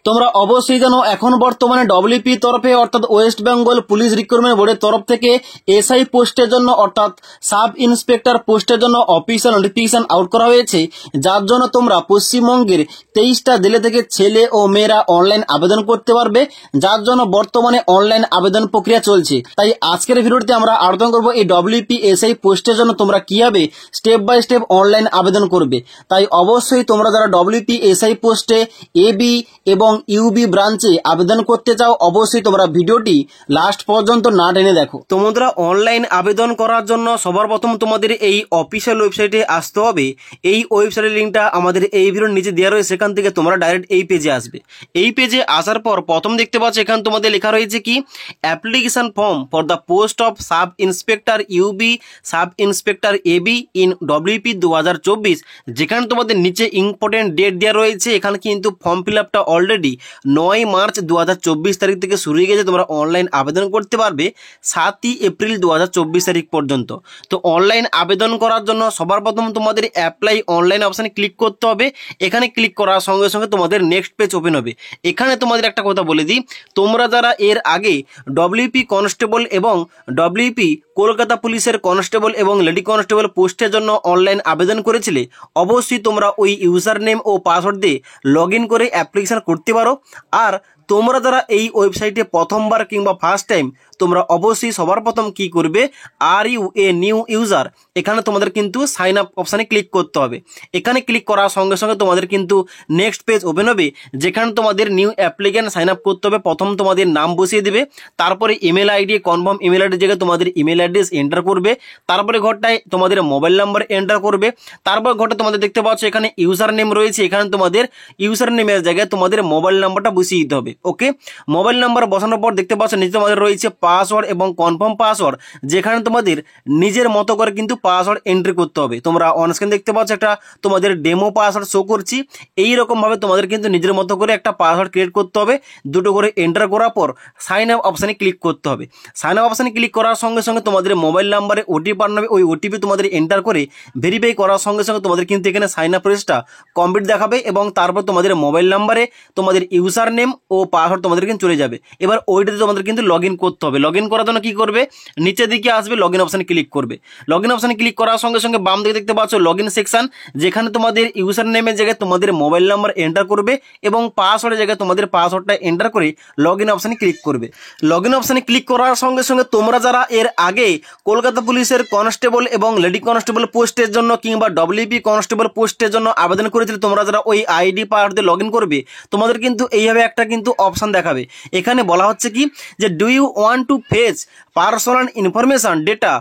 তোমরা অবশ্যই জানো এখন বর্তমানে ডব্লিউপি তরফে অর্থাৎ ওয়েস্ট বেঙ্গল পুলিশ রিক্রুটমেন্ট বোর্ডের তরফ থেকে এসআই পোস্টের জন্য অর্থাৎ সাব ইন্সপেক্টর পোস্টের জন্য অফিসিয়াল নোটিফিকেশন আউট করা হয়েছে, যার জন্য তোমরা পশ্চিমবঙ্গের 23টা জেলা থেকে ছেলে ও মেয়েরা অনলাইন আবেদন করতে পারবে, যার জন্য বর্তমানে অনলাইন আবেদন প্রক্রিয়া চলছে। তাই আজকের ভিডিওতে আমরা আলোচনা করব এই ডব্লিউপি এসআই পোস্টের জন্য তোমরা কিভাবে স্টেপ বাই স্টেপ অনলাইন আবেদন করবে। তাই অবশ্যই তোমরা যারা ডব্লিউপি এসআই পোস্টে এবি এবং ইউবি ব্রাঞ্চে আবেদন করতে চাও, অবশ্যই তোমরা ভিডিওটি লাস্ট পর্যন্ত না টেনে দেখো। তোমরা অনলাইন আবেদন করার জন্য সবার প্রথম তোমাদের এই অফিসিয়াল ওয়েবসাইটে আসতে হবে। এই ওয়েবসাইটের লিঙ্কটা আমাদের এই ভিডিওর নিচে দেওয়া রয়েছে, সেখান থেকে তোমরা ডাইরেক্ট এই পেজে আসবে। এই পেজে আসার পর প্রথম দেখতে পাচ্ছ এখানে তোমাদের লেখা রয়েছে কি application form for the post of sub inspector UB sub inspector AB in WP 2024, যেখানে তোমাদের নিচে ইম্পর্টেন্ট ডেট দেওয়া রয়েছে। এখানে কিন্তু ফর্ম ফিল আপটা অলরেডি 9 মার্চ 2024 তারিখ থেকে শুরু হয়ে গেছে। তোমরা অনলাইন আবেদন করতে পারবে 7 এপ্রিল 2024 তারিখ পর্যন্ত। তো অনলাইন আবেদন করার জন্য সবার প্রথম তোমাদের অ্যাপ্লাই অনলাইন অপশানে ক্লিক করতে হবে। এখানে ক্লিক করার সঙ্গে সঙ্গে তোমাদের নেক্সট পেজ ওপেন হবে। এখানে তোমাদের একটা কথা বলে দিই, তোমরা যারা এর আগে ডব্লিউপি কনস্টেবল এবং ডব্লিউপি কলকাতা পুলিশের কনস্টেবল এবং লেডি কনস্টেবল পোস্টের জন্য অনলাইন আবেদন করেছিলে, অবশ্যই তোমরা ওই ইউজার নেম ও পাসওয়ার্ড দিয়ে লগ ইন করে অ্যাপ্লিকেশন করতে পারো। আর তোমরা যারা এই ওয়েবসাইটে প্রথমবার কিংবা ফার্স্ট টাইম, তোমরা অবশ্যই সবার প্রথম কি করবে, are you a new user, এখানে তোমাদের কিন্তু সাইন আপ অপশানে ক্লিক করতে হবে। এখানে ক্লিক করার সঙ্গে সঙ্গে তোমাদের কিন্তু নেক্সট পেজ ওপেন হবে, যেখানে তোমাদের নিউ অ্যাপ্লিক্যান্ট সাইন আপ করতে হবে। প্রথম তোমাদের নাম বসিয়ে দেবে, তারপরে ইমেল আইডি, কনফার্ম ইমেল আইডির জায়গায় তোমাদের ইমেল অ্যাড্রেস এন্টার করবে, তারপরে ঘরটায় তোমাদের মোবাইল নাম্বার এন্টার করবে, তারপর ঘরটা তোমাদের দেখতে পাচ্ছ এখানে ইউজার নেম রয়েছে, এখানে তোমাদের ইউজার নেমের জায়গায় তোমাদের মোবাইল নাম্বারটা বসিয়ে দিতে হবে। ওকে, মোবাইল নাম্বার বসানোর পর দেখতে পাচ্ছ নিচে তোমাদের রয়েছে পাসওয়ার্ড এবং কনফার্ম পাসওয়ার্ড, যেখানে তোমাদের নিজের মতো করে কিন্তু পাসওয়ার্ড এন্ট্রি করতে হবে। তোমরা অনস্ক্রিন দেখতে পাচ্ছ একটা তোমাদের ডেমো পাসওয়ার্ড শো করছি। এইরকম ভাবে তোমাদের কিন্তু নিজের মতো করে একটা পাসওয়ার্ড ক্রিয়েট করতে হবে। দুটো করে এন্টার করার পর সাইন আপ অপশানে ক্লিক করতে হবে। সাইন আপ অপশানে ক্লিক করার সঙ্গে সঙ্গে তোমাদের মোবাইল নাম্বারে ওটিপি পাঠাবে। ওই ওটিপি তোমাদের এন্টার করে ভেরিফাই করার সঙ্গে সঙ্গে তোমাদের কিন্তু এখানে সাইন আপ প্রসেসটা কমপ্লিট দেখাবে এবং তারপর তোমাদের মোবাইল নাম্বারে তোমাদের ইউজার নেম ও পাসওয়ার্ড তোমাদের কিন্তু চলে যাবে। এবার ওইটাতে তোমাদের কিন্তু লগ ইন করতে হবে। লগ ইন করার জন্য কি করবে, নিচের দিকে আসবে, লগ ইন অপশানে ক্লিক করবে। লগ ইন অপশানে ক্লিক করার সঙ্গে সঙ্গে বাম দিকে দেখতে পাচ্ছ লগ ইন সেকশন, যেখানে তোমাদের ইউজার নেমের জায়গায় তোমাদের মোবাইল নাম্বার এন্টার করবে এবং পাসওয়ার্ডের জায়গায় তোমাদের পাসওয়ার্ডটা এন্টার করে লগ ইন অপশানে ক্লিক করবে। লগ ইন অপশানে ক্লিক করার সঙ্গে সঙ্গে তোমরা যারা এর আগে কলকাতা পুলিশের কনস্টেবল এবং লেডি কনস্টেবল পোস্টের জন্য কিংবা ডব্লিউপি কনস্টেবল পোস্টের জন্য আবেদন করেছিলে, তোমরা যারা ওই আইডি পাসওয়ার্ড দিয়ে লগ ইন করবে, তোমাদের কিন্তু এইভাবে একটা কিন্তু অপশান দেখাবে। এখানে বলা হচ্ছে কি যে do you want to fetch personal information data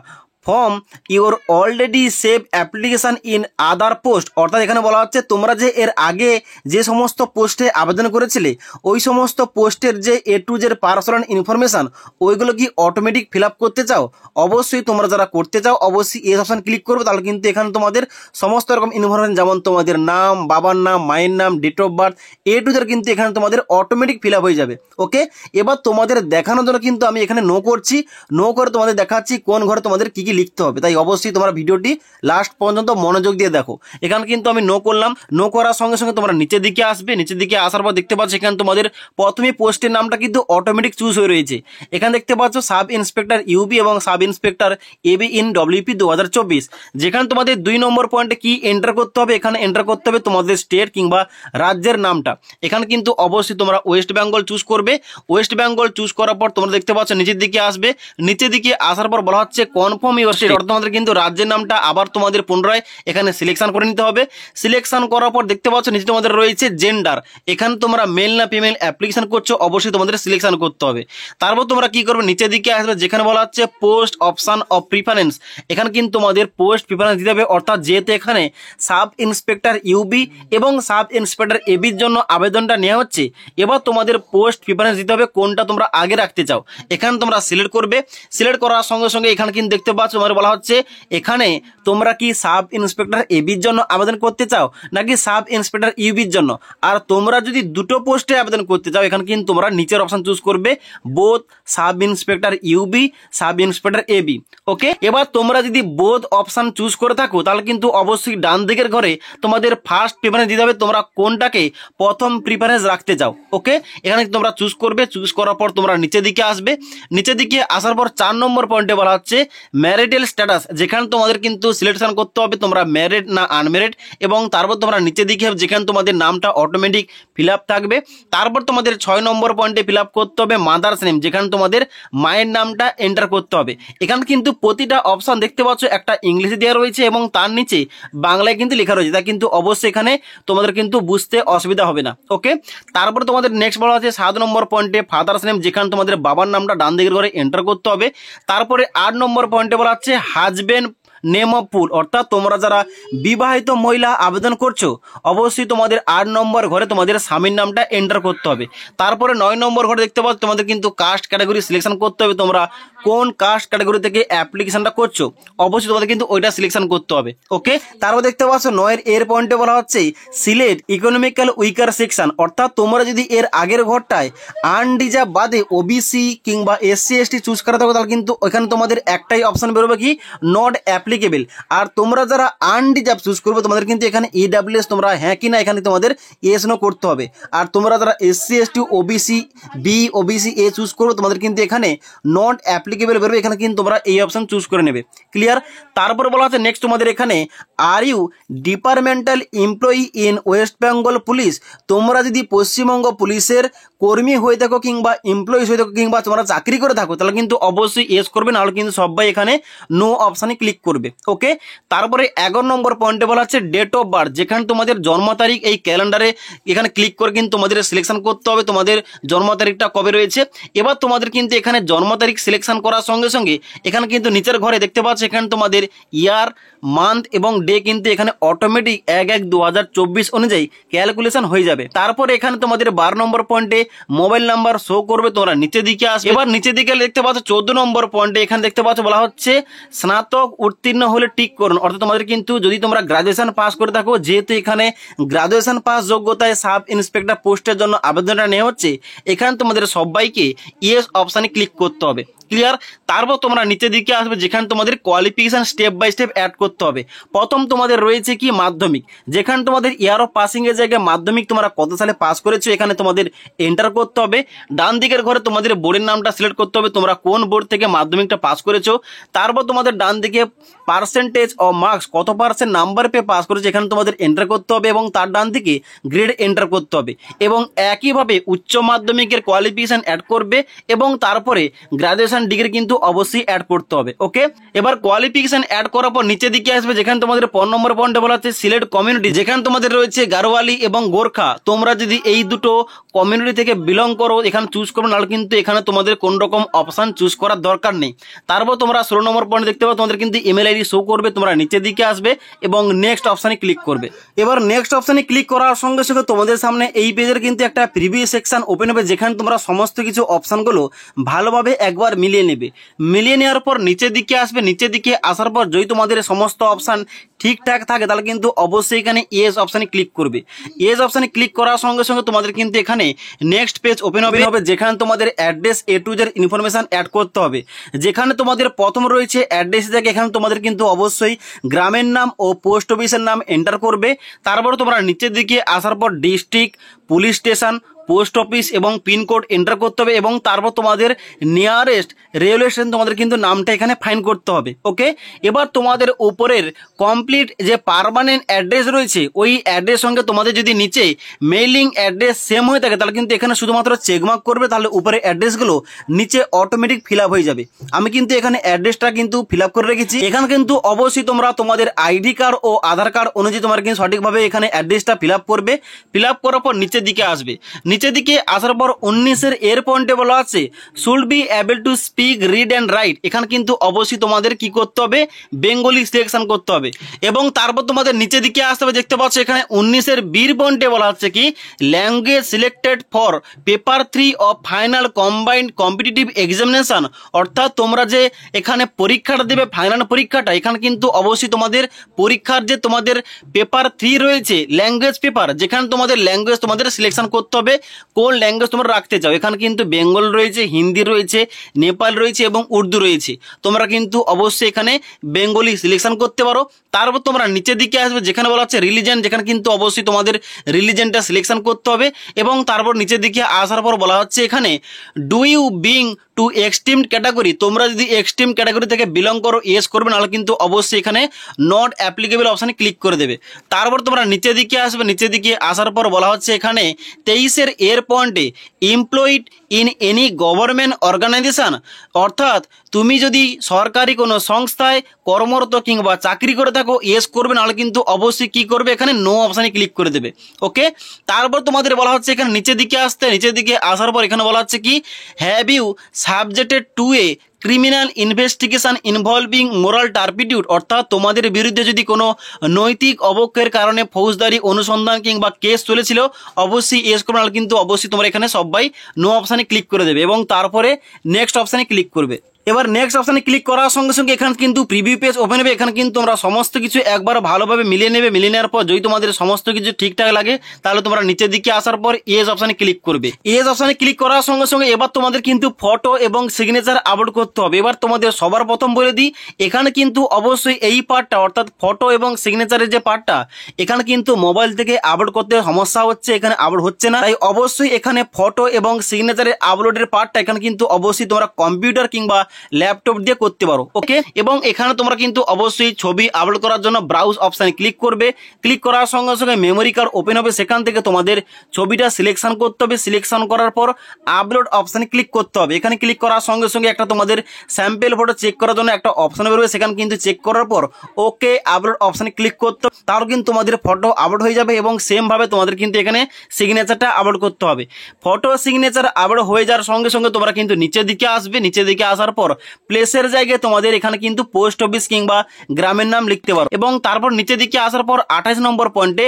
form your already save application in other post. অর্থাৎ এখানে বলা হচ্ছে তোমরা যে এর আগে যে সমস্ত পোস্টে আবেদন করেছিলে, ওই সমস্ত পোস্টের যে এ টু জেড পার্সোনাল ইনফরমেশান, ওইগুলো কি অটোমেটিক ফিল আপ করতে চাও? অবশ্যই তোমরা যারা করতে চাও অবশ্যই এই অপশান ক্লিক করবে। তাহলে কিন্তু এখানে তোমাদের সমস্ত রকম ইনফরমেশন, যেমন তোমাদের নাম, বাবার নাম, মায়ের নাম, date of birth, A to Z কিন্তু এখানে তোমাদের অটোমেটিক ফিল আপ হয়ে যাবে। ওকে, এবার তোমাদের দেখানোর জন্য কিন্তু আমি এখানে নো করছি। নো করে তোমাদের দেখাচ্ছি কোন ঘরে তোমাদের কি লিখতে হবে। তাই অবশ্যই তোমরা ভিডিওটি লাস্ট পর্যন্ত মনোযোগ দিয়ে দেখো। এখানে কিন্তু আমি নো করলাম। নো করার সঙ্গে সঙ্গে তোমরা নিচের দিকে আসবে। নিচের দিকে আসার পর দেখতে পাচ্ছ এখানে তোমাদের প্রথমে পোস্টের নামটা কিন্তু অটোমেটিক চুজ হয়ে রয়েছে। এখানে দেখতে পাচ্ছ সাব ইন্সপেক্টর ইউবি এবং sub inspector AB in WP 2024, যেখানে তোমাদের 2 নম্বর পয়েন্টে কি এন্টার করতে হবে, এখানে এন্টার করতে হবে তোমাদের স্টেট কিংবা রাজ্যের নামটা। এখানে কিন্তু অবশ্যই তোমরা ওয়েস্ট বেঙ্গল চুজ করবে। ওয়েস্ট বেঙ্গল চুজ করার পর তোমরা দেখতে পাচ্ছ নিচের দিকে আসবে। নিচের দিকে আসার পর বলা হচ্ছে কনফার্ম ইউর স্টেট। তোমাদের কিন্তু রাজ্যের নামটা আবার তোমাদের পুনরায় এখানে সিলেকশন করে নিতে হবে। সিলেকশন করার পর দেখতে পাচ্ছ নিচে তোমাদের রয়েছে জেন্ডার। এখানে তোমরা মেল না ফিমেল অ্যাপ্লিকেশন করছো, অবশ্যই তোমাদের সিলেকশন করতে হবে। তারপর তোমরা কি করবে, নিচের দিকে আসবে, যেখানে বলা হচ্ছে পোস্ট অপশন অফ প্রিফারেন্স। এখানে কিন্তু তোমাদের পোস্ট প্রিফারেন্স দিতে হবে। অর্থাৎ যেহেতু এখানে সাব ইন্সপেক্টর ইউবি এবং সাব ইন্সপেক্টর এবির জন্য আবেদনটা নেওয়া হচ্ছে, এবার তোমাদের পোস্ট প্রিফারেন্স দিতে হবে কোনটা তোমরা আগে রাখতে চাও। এখানে তোমরা সিলেক্ট করবে। সিলেক্ট করার সঙ্গে সঙ্গে এখানে কিন্তু দেখতে পাচ্ছ তোমাদের বলা হচ্ছে এখানে তোমরা কি সাব ইন্সপেক্টর এবির জন্য আবেদন করতে চাও নাকি সাব ইন্সপেক্টর ইউবির জন্য। আর তোমরা যদি দুটো পোস্টে আবেদন করতে চাও এখানে কিন্তু তোমরা নিচের অপশন চুজ করবে both sub inspector UB sub inspector AB. Okay, এবার তোমরা যদি বোথ অপশন চুজ করে থাকো তাহলে কিন্তু অবশ্যই ডান দিকের ঘরে তোমাদের ফার্স্ট প্রিফারেন্স দিতে হবে, তোমরা কোনটাকে প্রথম প্রিফারেন্স রাখতে চাও। ওকে, এখানে তোমরা চুজ করবে, চুজ করার পর তোমরা নিচের দিকে আসবে, নিচের দিকে আসার পর 4 নম্বর পয়েন্টে বলা হচ্ছে ম্যারিটাল স্ট্যাটাস, যেখানে তোমাদের কিন্তু সিলেকশন করতে হবে তোমরা ম্যারিড না আনম্যারিড, এবং তারপর তোমরা নিচের দিকে যেখানে তোমাদের নামটা অটোমেটিক ফিল আপ থাকবে। তারপর তোমাদের 6 নম্বর পয়েন্টে ফিল আপ করতে হবে মাদার্স নেম, যেখানে তোমাদের মায়ের নামটা এন্টার করতে হবে। এখানে কিন্তু প্রতিটা অপশন দেখতে পাচ্ছ একটা ইংলিশে দেওয়া রয়েছে এবং তার নিচে বাংলায় কিন্তু লেখা রয়েছে, তা কিন্তু অবশ্যই এখানে তোমাদের কিন্তু বুঝতে অসুবিধা হবে না। ওকে, তারপর তোমাদের নেক্সট বলা হচ্ছে 7 নম্বর পয়েন্টে ফাদার্স নেম, যেখানে তোমাদের বাবার নামটা ডান দিকের ঘরে এন্টার করতে হবে। তারপরে 8 নম্বর পয়েন্টে বলা হচ্ছে হাজবেন্ড নেম অফ ফুল, অর্থাৎ তোমরা যারা বিবাহিত মহিলা আবেদন করছো অবশ্যই তোমাদের 8 নম্বর ঘরে তোমাদের স্বামীর নামটা এন্টার করতে হবে। তারপরে 9 নম্বর ঘরে দেখতে পাচ্ছ তোমাদের কিন্তু কাস্ট ক্যাটাগরি সিলেকশন করতে হবে, তোমরা কোন কাস্ট ক্যাটাগরি থেকে অ্যাপ্লিকেশনটা করছো অবশ্যই তোমাদের কিন্তু ওইটা সিলেকশন করতে হবে। ওকে, তারপর দেখতে পাচ্ছ 9 এর পয়েন্টে বলা হচ্ছে সিলেক্ট ইকোনমিক্যাল উইকার সেকশন, অর্থাৎ তোমরা যদি এর আগের ঘরটায় আনরিজার্ভ বাদে ওবিসি কিংবা এসসি এসটি চুজ করা থাকো তাহলে কিন্তু ওইখানে তোমাদের একটাই অপশন বেরোবে কি নট অ্যাপ্লিকেবল। আর তোমরা যারা আনরিজার্ভ চুজ করবে তোমাদের কিন্তু এখানে ইডব্লিউএস তোমরা হ্যাঁ কি না এখানে তোমাদের ইয়েস নো করতে হবে। আর তোমরা যারা SC ST OBC B OBC A choose করবে তোমাদের কিন্তু এখানে নট অ্যাপ্লিকেবল বেরোবে, এখানে কিন্তু তোমরা এই অপশন চুজ করে নেবে। ক্লিয়ার? তারপর বলা হচ্ছে নেক্সট তোমাদের এখানে are you departmental employee in West Bengal police, তোমরা যদি পশ্চিমবঙ্গ পুলিশের কর্মী হয়ে থাকো কিংবা এমপ্লয়িজ হয়ে থাকো কিংবা তোমরা চাকরি করে থাকো তাহলে কিন্তু অবশ্যই ইয়েস করবে, নাহলে কিন্তু সবাই এখানে নো অপশানে ক্লিক করবে। ওকে, তারপরে 11 নম্বর পয়েন্টে বলা হচ্ছে ডেট অফ বার্থ, যেখানে তোমাদের জন্ম তারিখ এই ক্যালেন্ডারে এখানে ক্লিক করে কিন্তু তোমাদের সিলেকশন করতে হবে তোমাদের জন্ম তারিখটা কবে রয়েছে। এবার তোমাদের কিন্তু এখানে জন্ম তারিখ সিলেকশন করার সঙ্গে সঙ্গে এখানে কিন্তু নিচের ঘরে দেখতে পাচ্ছ এখানে তোমাদের ইয়ার মান্থ এবং ডে কিন্তু এখানে অটোমেটিক 1/1/2024 অনুযায়ী ক্যালকুলেশন হয়ে যাবে। তারপরে এখানে তোমাদের 12 নম্বর পয়েন্টে মোবাইল নাম্বার শো করবে, তোমরা নিচের দিকে আসবে। এবার নিচের দিকে দেখতে পাচ্ছ 14 নম্বর পয়েন্টে এখানে দেখতে পাচ্ছ বলা হচ্ছে স্নাতক উত্তীর্ণ হলে টিক করুন, অর্থাৎ তোমাদের কিন্তু যদি তোমরা গ্রাজুয়েশন পাস করে থাকো, যেহেতু এখানে গ্রাজুয়েশন পাস যোগ্যতায় সাব ইন্সপেক্টর পোস্টের জন্য আবেদনটা নেওয়া হচ্ছে, এখানে তোমাদের সবাইকে ইয়েস অপশানে ক্লিক করতে হবে। ক্লিয়ার? তারপর তোমরা নিচের দিকে আসবে যেখানে তোমাদের qualification step by step add করতে হবে। প্রথম তোমাদের রয়েছে কি মাধ্যমিক, যেখানে তোমাদের ইয়ার অফ পাসিং এর জায়গায় মাধ্যমিক তোমরা কত সালে পাস করেছো এখানে তোমাদের এন্টার করতে হবে। ডান দিকের ঘরে তোমাদের বোর্ডের নামটা সিলেক্ট করতে হবে, তোমরা কোন বোর্ড থেকে মাধ্যমিকটা পাস করেছো। তারপর তোমাদের ডান দিকে পার্সেন্টেজ অফ মার্কস, কত পার্সেন্ট নাম্বার পেয়ে পাস করেছো এখানে তোমাদের এন্টার করতে হবে, এবং তার ডান দিকে গ্রেড এন্টার করতে হবে। এবং একইভাবে উচ্চ মাধ্যমিকের কোয়ালিফিকেশন অ্যাড করবে এবং তারপরে গ্রাজুয়েশন ডিগ্রি কিন্তু অবশ্যই অ্যাড করতে হবে। ওকে, এবার কোয়ালিফিকেশন অ্যাড করার পর নিচের দিকে আসবে যেখানে তোমাদের 15 নম্বর পয়েন্টে বলা হচ্ছে সিলেক্ট কমিউনিটি, যেখানে তোমাদের রয়েছে গারোয়ালি এবং গোর্খা। তোমরা যদি এই দুটো কমিউনিটি থেকে বিলং করো এখানে চুজ করবে, নাহলে কিন্তু এখানে তোমাদের কোন রকম অপশন চুজ করার দরকার নেই। তারপর তোমরা 16 নম্বর পয়েন্ট দেখতে পাবো তোমাদের কিন্তু ইমেল আইডি শো করবে, তোমরা নিচের দিকে আসবে এবং নেক্সট অপশানে ক্লিক করবে। এবার নেক্সট অপশানে ক্লিক করার সঙ্গে সঙ্গে তোমাদের সামনে এই পেজের কিন্তু একটা প্রিভিউ সেকশন ওপেন হবে, যেখানে তোমরা সমস্ত কিছু অপশানগুলো ভালোভাবে একবার মিলিয়ে নেবে। মিলিয়ে নেওয়ার পর নিচের দিকে আসবে, নিচের দিকে আসার পর যদি তোমাদের সমস্ত অপশান ঠিকঠাক থাকে তাহলে কিন্তু অবশ্যই এখানে ইয়েস অপশানে ক্লিক করবে। ইয়েস অপশানে ক্লিক করার সঙ্গে সঙ্গে তোমাদের কিন্তু এখানে নেক্সট পেজ ওপেন হবে, যেখানে তোমাদের address A to Z information add করতে হবে। যেখানে তোমাদের প্রথম রয়েছে অ্যাড্রেস থেকে, এখানে তোমাদের কিন্তু অবশ্যই গ্রামের নাম ও পোস্ট অফিসের নাম এন্টার করবে। তারপর তোমরা নিচের দিকে আসার পর district, police station, post office এবং পিনকোড এন্টার করতে হবে, এবং তারপর তোমাদের নিয়ারেস্ট রেলওয়ে স্টেশন তোমাদের কিন্তু নামটা এখানে ফাইন করতে হবে। ওকে, এবার তোমাদের উপরের কমপ্লিট যে পার্মানেন্ট অ্যাড্রেস রয়েছে ওই অ্যাড্রেস সঙ্গে তোমাদের যদি নিচে মেইলিং অ্যাড্রেস সেম হয়ে থাকে তাহলে কিন্তু এখানে শুধুমাত্র চেকমার্ক করবে, তাহলে উপরে অ্যাড্রেসগুলো নিচে অটোমেটিক ফিল আপ হয়ে যাবে। আমি কিন্তু এখানে অ্যাড্রেসটা কিন্তু ফিল আপ করে রেখেছি। এখানে কিন্তু অবশ্যই তোমরা তোমাদের আইডি কার্ড ও আধার কার্ড অনুযায়ী তোমরা কিন্তু সঠিকভাবে এখানে অ্যাড্রেসটা ফিল আপ করবে। ফিল আপ করার পর নিচের দিকে আসবে, নিচের নিচের দিকে আসার পর 19-এর এর পয়েন্টে বলা আছে should be able to speak read and right. এখানে কিন্তু অবশ্যই তোমাদের কি করতে হবে, বেঙ্গলি সিলেকশন করতে হবে। এবং তারপর তোমাদের নিচের দিকে আসতে হবে, দেখতে পাচ্ছ এখানে 19-এর বির পয়েন্টে বলা হচ্ছে কি language selected for paper 3 of final combined competitive examination. অর্থাৎ তোমরা যে এখানে পরীক্ষাটা দেবে ফাইনাল পরীক্ষাটা, এখানে কিন্তু অবশ্যই তোমাদের পরীক্ষার যে তোমাদের পেপার 3 রয়েছে ল্যাঙ্গুয়েজ পেপার, যেখানে তোমাদের ল্যাঙ্গুয়েজ তোমাদের সিলেকশন করতে হবে কোন ল্যাঙ্গুয়েজ তোমরা রাখতে চাও। এখানে কিন্তু বেঙ্গল রয়েছে, হিন্দি রয়েছে, নেপাল রয়েছে এবং উর্দু রয়েছে। তোমরা কিন্তু অবশ্যই এখানে বেঙ্গলি সিলেকশন করতে পারো। তারপর তোমরা নিচের দিকে আসবে যেখানে বলা হচ্ছে রিলিজন, যেখানে কিন্তু অবশ্যই তোমাদের রিলিজনটা সিলেকশন করতে হবে। এবং তারপর নিচের দিকে আসার পর বলা হচ্ছে এখানে do you belong to extreme category. তোমরা যদি এক্সট্রিম ক্যাটাগরি থেকে বিলং করো ইয়েস করবে, নাহলে কিন্তু অবশ্যই এখানে নট অ্যাপ্লিকেবল অপশানে ক্লিক করে দেবে। তারপর তোমরা নিচের দিকে আসবে, নিচের দিকে আসার পর বলা হচ্ছে এখানে 23-এর এর পয়েন্টে employed in any government organisation. অর্থাৎ তুমি যদি সরকারি কোনো সংস্থায় কর্মরত কিংবা চাকরি করে থাকো ইয়েস করবে, নাহলে কিন্তু অবশ্যই কি করবে এখানে নো অপশানে ক্লিক করে দেবে। ওকে, তারপর তোমাদের বলা হচ্ছে এখানে নিচের দিকে আসতে, নিচের দিকে আসার পর এখানে বলা হচ্ছে কি have you subjected to a criminal investigation involving moral turpitude. অর্থাৎ তোমাদের বিরুদ্ধে যদি কোনো নৈতিক অবক্ষয়ের কারণে ফৌজদারি অনুসন্ধান কিংবা কেস চলেছিল অবশ্যই ইয়েস করবে, নাহলে কিন্তু অবশ্যই তোমরা এখানে সবাই নো অপশানে ক্লিক করে দেবে এবং তারপরে নেক্সট অপশানে ক্লিক করবে। এবার নেক্সট অপশানে ক্লিক করার সঙ্গে সঙ্গে এখানে কিন্তু প্রিভিউ পেজ ওপেন হবে। এখানে কিন্তু তোমরা সমস্ত কিছু একবার ভালোভাবে মিলিয়ে নেবে। মিলিয়ে নেওয়ার পর যদি তোমাদের সমস্ত কিছু ঠিকঠাক লাগে তাহলে তোমরা নিচের দিকে আসার পর এজ অপশানে ক্লিক করবে। এজ অপশানে ক্লিক করার সঙ্গে সঙ্গে এবার তোমাদের কিন্তু ফটো এবং সিগনেচার আপলোড করতে হবে। এবার তোমাদের সবার প্রথম বলে দিই, এখানে কিন্তু অবশ্যই এই পার্টটা অর্থাৎ ফটো এবং সিগনেচারের যে পার্টটা এখানে কিন্তু মোবাইল থেকে আপলোড করতে সমস্যা হচ্ছে, এখানে আপলোড হচ্ছে না। তাই অবশ্যই এখানে ফটো এবং সিগনেচারের আপলোডের পার্টটা এখানে কিন্তু অবশ্যই তোমরা কম্পিউটার কিংবা ল্যাপটপ দিয়ে করতে পারো। ওকে, এবং এখানে তোমরা কিন্তু অবশ্যই ছবি আপলোড করার জন্য ব্রাউজ অপশানে ক্লিক করবে। ক্লিক করার সঙ্গে সঙ্গে মেমোরি কার্ড ওপেন হবে, সেখান থেকে তোমাদের ছবিটা সিলেকশন করতে হবে। সিলেকশন করার পর আপলোড অপশানে ক্লিক করতে হবে। এখানে ক্লিক করার সঙ্গে সঙ্গে একটা তোমাদের স্যাম্পল ফটো চেক করার জন্য একটা অপশন বেরোবে, সেখানে কিন্তু চেক করার পর ওকে আপলোড অপশানে ক্লিক করতে হবে। তাহলে কিন্তু তোমাদের ফটো আপলোড হয়ে যাবে এবং সেম ভাবে তোমাদের কিন্তু এখানে সিগনেচারটা আপলোড করতে হবে। ফটো সিগনেচার আপলোড হয়ে যাওয়ার সঙ্গে সঙ্গে তোমরা কিন্তু নিচের দিকে আসবে। নিচের দিকে আসার পর প্লেসের জায়গায় তোমাদের এখানে কিন্তু পোস্ট অফিস কিংবা গ্রামের নাম লিখতে পারো এবং তারপর নিচের দিকে আসার পর 28 নম্বর পয়েন্টে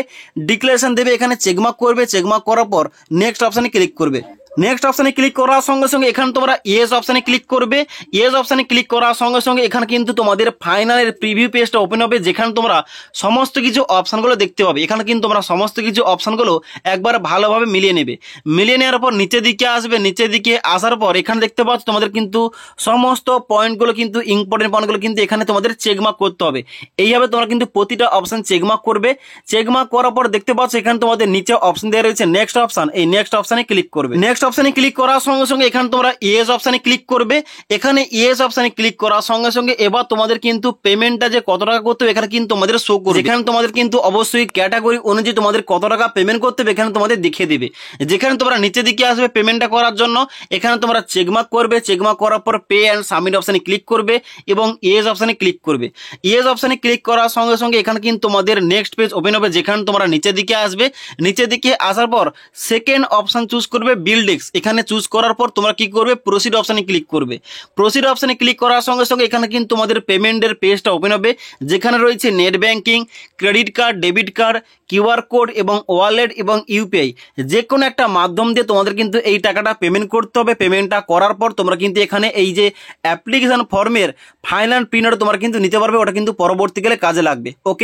ডিক্লারেশন দেবে। এখানে চেকমার্ক করবে, চেকমার্ক করার পর নেক্সট অপশানে ক্লিক করবে। নেক্সট অপশানে ক্লিক করার সঙ্গে সঙ্গে এখানে তোমরা ইয়েস অপশানে ক্লিক করবে। ইয়েস অপশানে ক্লিক করার সঙ্গে সঙ্গে এখানে কিন্তু তোমাদের ফাইনালের প্রিভিউ পেজটা ওপেন হবে, যেখানে তোমরা সমস্ত কিছু অপশানগুলো দেখতে পাবে। এখানে কিন্তু তোমরা সমস্ত কিছু অপশানগুলো একবার ভালোভাবে মিলিয়ে নেবে। মিলিয়ে নেওয়ার পর নিচের দিকে আসবে। নিচের দিকে আসার পর এখানে দেখতে পাচ্ছ তোমাদের কিন্তু সমস্ত পয়েন্টগুলো কিন্তু ইম্পর্টেন্ট পয়েন্টগুলো কিন্তু এখানে তোমাদের চেকমার্ক করতে হবে। এইভাবে তোমরা কিন্তু প্রতিটা অপশান চেকমার্ক করবে। চেকমার্ক করার পর দেখতে পাচ্ছ এখানে তোমাদের নিচে অপশান দেওয়া রয়েছে নেক্সট অপশান, এই নেক্সট অপশানে ক্লিক করবে। নেক্সট অপশানে ক্লিক করার সঙ্গে সঙ্গে এখানে তোমরা ইয়েস অপশানে ক্লিক করবে। এখানে ইয়েস অপশানে ক্লিক করার সঙ্গে সঙ্গে এবার তোমাদের কিন্তু পেমেন্টটা যে কত টাকা করতে হবে এখানে কিন্তু তোমাদের শো করবে। এখানে তোমাদের কিন্তু অবশ্যই ক্যাটাগরি অনুযায়ী তোমাদের কত টাকা পেমেন্ট করতে হবে এখানে তোমাদের দেখিয়ে দিবে। যেখানে তোমরা নিচের দিকে আসবে পেমেন্টটা করার জন্য, এখানে তোমরা চেকমার্ক করবে। চেকমার্ক করার পর পে অ্যান্ড সাবমিট অপশানে ক্লিক করবে এবং ইয়েস অপশানে ক্লিক করবে। ইয়েস অপশানে ক্লিক করার সঙ্গে সঙ্গে এখানে কিন্তু তোমাদের নেক্সট পেজ ওপেন হবে, যেখানে তোমরা নিচের দিকে আসবে। নিচের দিকে আসার পর সেকেন্ড অপশান চুজ করবে বিল ডেস্ক। এখানে চুজ করার পর তোমরা কি করবে প্রসিড অপশানে ক্লিক করবে। প্রসিড অপশানে ক্লিক করার সঙ্গে সঙ্গে এখানে কিন্তু তোমাদের পেমেন্টের পেজটা ওপেন হবে, যেখানে রয়েছে net banking, credit card, debit card, QR code এবং ওয়ালেট এবং ইউপিআই। যে কোনো একটা মাধ্যম দিয়ে তোমাদের কিন্তু এই টাকাটা পেমেন্ট করতে হবে। পেমেন্টটা করার পর তোমরা কিন্তু এখানে এই যে অ্যাপ্লিকেশন ফর্মের ফাইনাল প্রিন্ট তোমরা কিন্তু নিতে পারবে, ওটা কিন্তু পরবর্তীকালে কাজে লাগবে। ওকে।